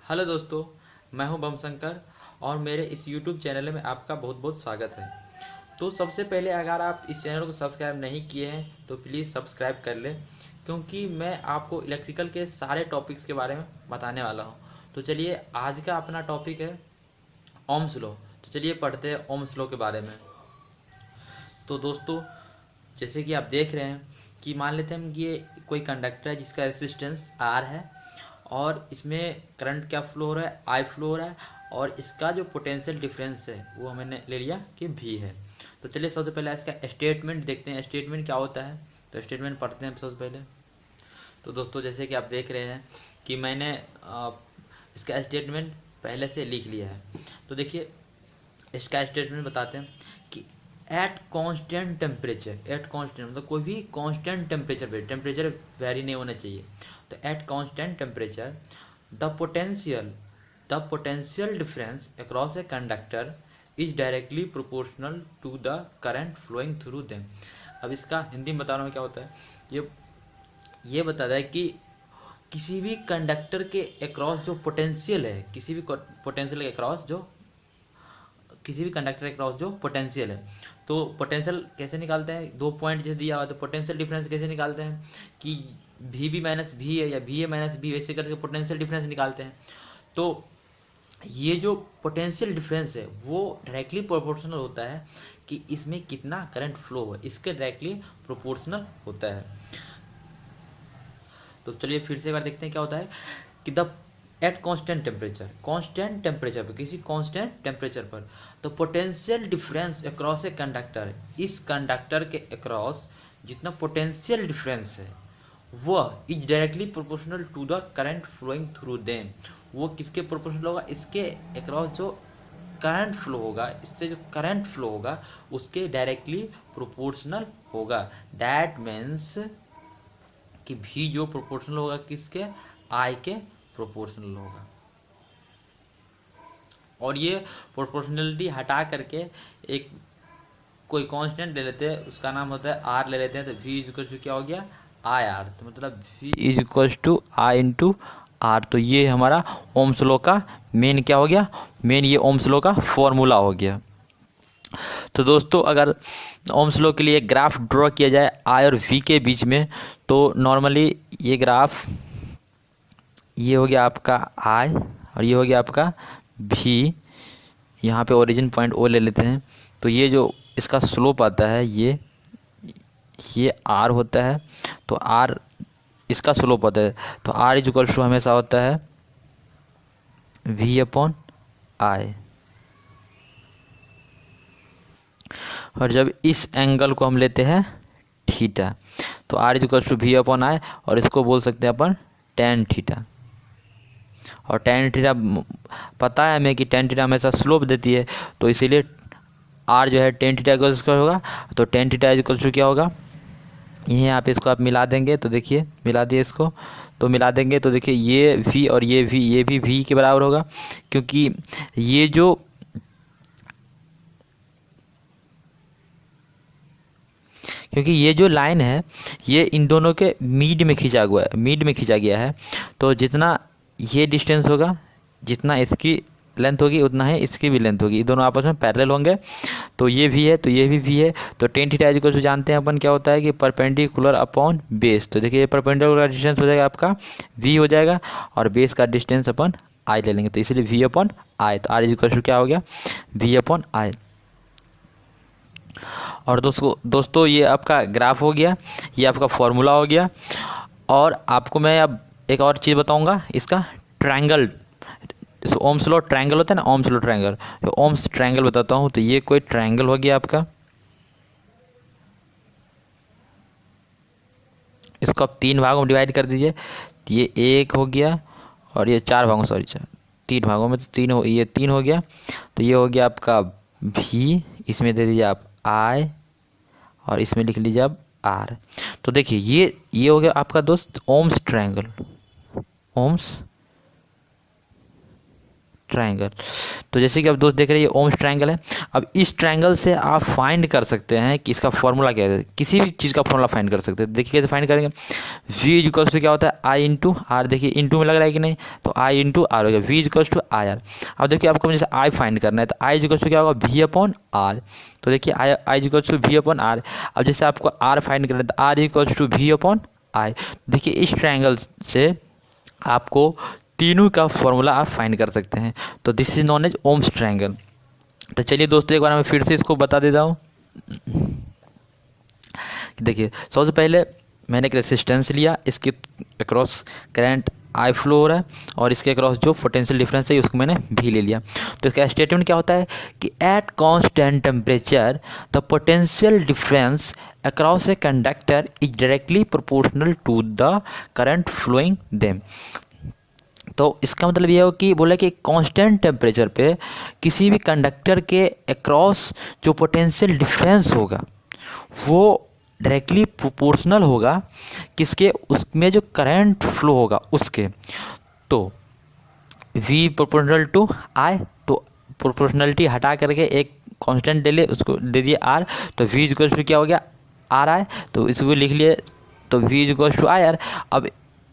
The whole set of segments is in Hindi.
हेलो दोस्तों, मैं हूं बम शंकर और मेरे इस YouTube चैनल में आपका बहुत बहुत स्वागत है। तो सबसे पहले अगर आप इस चैनल को सब्सक्राइब नहीं किए हैं तो प्लीज़ सब्सक्राइब कर लें, क्योंकि मैं आपको इलेक्ट्रिकल के सारे टॉपिक्स के बारे में बताने वाला हूं। तो चलिए, आज का अपना टॉपिक है ओम्स लॉ। तो चलिए पढ़ते हैं ओम्स लॉ के बारे में। तो दोस्तों, जैसे कि आप देख रहे हैं कि मान लेते हैं हम कि ये कोई कंडक्टर है जिसका रेसिस्टेंस R है और इसमें करंट क्या फ्लो हो रहा है, I फ्लो हो रहा है, और इसका जो पोटेंशियल डिफरेंस है वो मैंने ले लिया कि V है। तो चलिए सबसे पहले इसका स्टेटमेंट देखते हैं, स्टेटमेंट क्या होता है। तो स्टेटमेंट पढ़ते हैं सबसे पहले। तो दोस्तों, जैसे कि आप देख रहे हैं कि मैंने इसका स्टेटमेंट पहले से लिख लिया है। तो देखिए, इसका स्टेटमेंट बताते हैं कि at constant temperature, at constant मतलब कोई भी कांस्टेंट टेम्परेचर पे, टेम्परेचर वेरी नहीं होना चाहिए। तो at constant temperature the potential difference across a conductor is directly proportional to the current flowing through them. अब इसका हिंदी में बता रहा हूँ क्या होता है। ये बताता है कि किसी भी कंडक्टर के अक्रॉस जो पोटेंशियल है, किसी भी पोटेंशियल के अक्रॉस जो किसी भी कंडक्टर के क्रॉस जो पोटेंशियल है, तो पोटेंशियल कैसे निकालते हैं। 2 पॉइंट जैसे दिया हुआ है तो पोटेंशियल डिफरेंस कैसे निकालते हैं कि वी बी माइनस वी है या वी ए माइनस बी, वैसे करके पोटेंशियल डिफरेंस निकालते हैं। तो ये जो पोटेंशियल डिफरेंस है वो डायरेक्टली प्रोपोर्शनल होता है कि इसमें कितना करंट फ्लो है, इसके डायरेक्टली प्रोपोर्शनल होता है। तो चलिए फिर से एक बार देखते हैं क्या होता है कि द एट कांस्टेंट टेम्परेचर पर, किसी कांस्टेंट टेम्परेचर पर तो potential difference across a conductor, इस कंडक्टर के अक्रॉस जितना पोटेंशियल डिफरेंस है वह is directly proportional to the current flowing through them. वो किसके प्रोपोर्शनल होगा, इसके अक्रॉस जो करंट फ्लो होगा, इससे जो करंट फ्लो होगा उसके डायरेक्टली प्रोपोर्शनल होगा। दैट मीन्स कि भी जो प्रोपोर्शनल होगा किसके, आई के प्रोपोर्शनल होगा। और ये प्रोपोर्शनलिटी हटा करके एक कोई कांस्टेंट ले लेते हैं, उसका नाम होता है आर ले लेते हैं। तो v इज इक्वल टू क्या हो गया, आई आर। तो मतलब v is equal to I into R. तो ये हमारा ओम्स लॉ का मेन क्या हो गया, मेन ये ओम्स लॉ का फॉर्मूला हो गया। तो दोस्तों, अगर ओम्स लॉ के लिए ग्राफ ड्रॉ किया जाए आई और v के बीच में, तो नॉर्मली ये ग्राफ, ये हो गया आपका आई और ये हो गया आपका भी। यहाँ पे ओरिजिन पॉइंट ओ ले लेते हैं। तो ये जो इसका स्लोप आता है ये आर होता है। तो आर इसका स्लोप होता है। तो आर इज इक्वल टू हमेशा होता है वी अपॉन आई। और जब इस एंगल को हम लेते हैं थीटा, तो R is equal to V upon I, और इसको बोल सकते हैं अपन टेन थीटा। और टेन थीटा पता है हमें कि टेन थीटा हमेशा स्लोप देती है, तो इसीलिए आर जो है टेन थीटा इक्वल स्क्वायर होगा। तो टेन थीटा इक्वल टू क्या होगा, यहाँ पे इसको आप मिला देंगे तो देखिए, मिला दिए इसको, तो मिला देंगे तो देखिए ये वी और ये भी वी के बराबर होगा, क्योंकि ये जो लाइन है ये इन दोनों के मिड में खींचा गया है। तो जितना ये डिस्टेंस होगा, जितना इसकी लेंथ होगी उतना ही इसकी भी लेंथ होगी, दोनों आपस में पैरेलल होंगे। तो ये भी है तो ये भी है। तो टेन थीटा इक्वल टू जानते हैं अपन क्या होता है कि परपेंडिकुलर अपॉन बेस। तो देखिए, परपेंडिकुलर का डिस्टेंस हो जाएगा आपका v हो जाएगा, और बेस का डिस्टेंस अपन i ले लेंगे, तो इसलिए v अपॉन आई। तो r इक्वल टू क्या हो गया, v अपॉन आई। और दोस्तों ये आपका ग्राफ हो गया, ये आपका फॉर्मूला हो गया। और आपको मैं अब एक और चीज़ बताऊंगा, इसका ट्रायंगल, ओम्स लॉ ट्रायंगल होता है ना, ओम्स लॉ ट्रायंगल, तो ओम्स ट्रायंगल बताता हूँ। तो ये कोई ट्रायंगल हो गया आपका, इसको आप 3 भागों में डिवाइड कर दीजिए। ये 1 हो गया और ये 4 भागों, सॉरी 3 भागों में, तो 3 हो, ये 3 हो गया। तो ये हो गया आपका v, इसमें दे दीजिए आप i, और इसमें लिख लीजिए आप r। तो देखिए ये हो गया आपका दोस्त ओम्स ट्रायंगल, ओम्स ट्रायंगल। तो जैसे कि आप दोस्त देख रहे हैं ये ओम्स ट्रायंगल है। अब इस ट्रायंगल से आप फाइंड कर सकते हैं कि इसका फॉर्मूला क्या है, किसी भी चीज़ का फॉर्मूला फाइंड कर सकते हैं। देखिए कैसे फाइंड करेंगे, v इक्वल्स टू क्या होता है आई इंटू आर, देखिए इंटू में लग रहा है कि नहीं, तो आई इंटू आर हो गया, v equals to I R. अब देखिए आपको जैसे आई फाइंड करना है तो आई इक्वल्स टू क्या होगा v अपॉन आर, तो देखिए I equals to v upon r. अब जैसे आपको आर फाइंड करना है तो r equals to v upon I. देखिए इस ट्रायंगल से आपको तीनों का फॉर्मूला आप फाइंड कर सकते हैं। तो this is known as Ohm's triangle. तो चलिए दोस्तों एक बार मैं फिर से इसको बता देता हूँ। देखिए सबसे पहले मैंने एक रेसिस्टेंस लिया, इसके अक्रॉस करंट आई फ्लो हो रहा है और इसके अक्रॉस जो पोटेंशियल डिफरेंस है उसको मैंने भी ले लिया। तो इसका स्टेटमेंट क्या होता है कि at constant temperature the potential difference across a conductor is directly proportional to the current flowing them. तो इसका मतलब ये हो कि बोला कि कांस्टेंट टेम्परेचर पे किसी भी कंडक्टर के अक्रॉस जो पोटेंशियल डिफरेंस होगा वो डायरेक्टली प्रोपोर्शनल होगा किसके, उसमें जो करंट फ्लो होगा उसके। तो v प्रोपोर्शनल टू i, तो प्रोपोर्शनलिटी हटा करके एक कांस्टेंट ले ले, उसको दे दिए r, तो v इक्वल्स टू क्या हो गया आर आई, तो इसको लिख लिए, तो v equals to I R. अब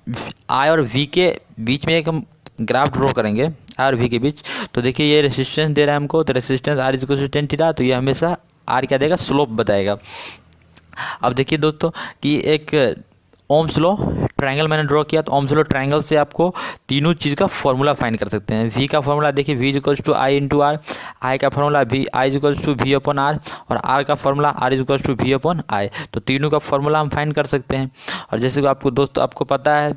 i और v के बीच में एक हम ग्राफ ड्रॉ करेंगे, i और v के बीच। तो देखिए ये रेसिस्टेंस दे रहा है हमको, तो resistance r equals to 10 theta, तो ये हमेशा r क्या देगा, स्लोप बताएगा। अब देखिए दोस्तों कि एक ओम्स लॉ ट्रायंगल मैंने ड्रॉ किया, तो ओम्स लॉ ट्रायंगल से आपको तीनों चीज़ का फॉर्मूला फाइंड कर सकते हैं। v का फॉर्मूला देखिए v equals to I into r, I का formula v I equals to v upon r, और r का formula r equals to v upon I. तो तीनों का फॉर्मूला हम फाइंड कर सकते हैं। और जैसे कि आपको दोस्तों आपको पता है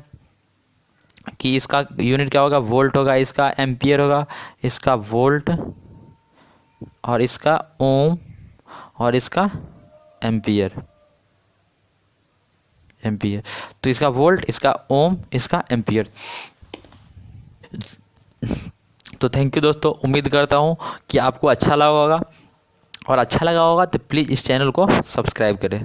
कि इसका यूनिट क्या होगा, वोल्ट होगा, इसका एम्पियर होगा, इसका वोल्ट और इसका ओम और इसका एम्पियर। तो इसका वोल्ट, इसका ओम, इसका एम्पियर। तो थैंक यू दोस्तों, उम्मीद करता हूँ कि आपको अच्छा लगा होगा, और अच्छा लगा होगा तो प्लीज़ इस चैनल को सब्सक्राइब करें।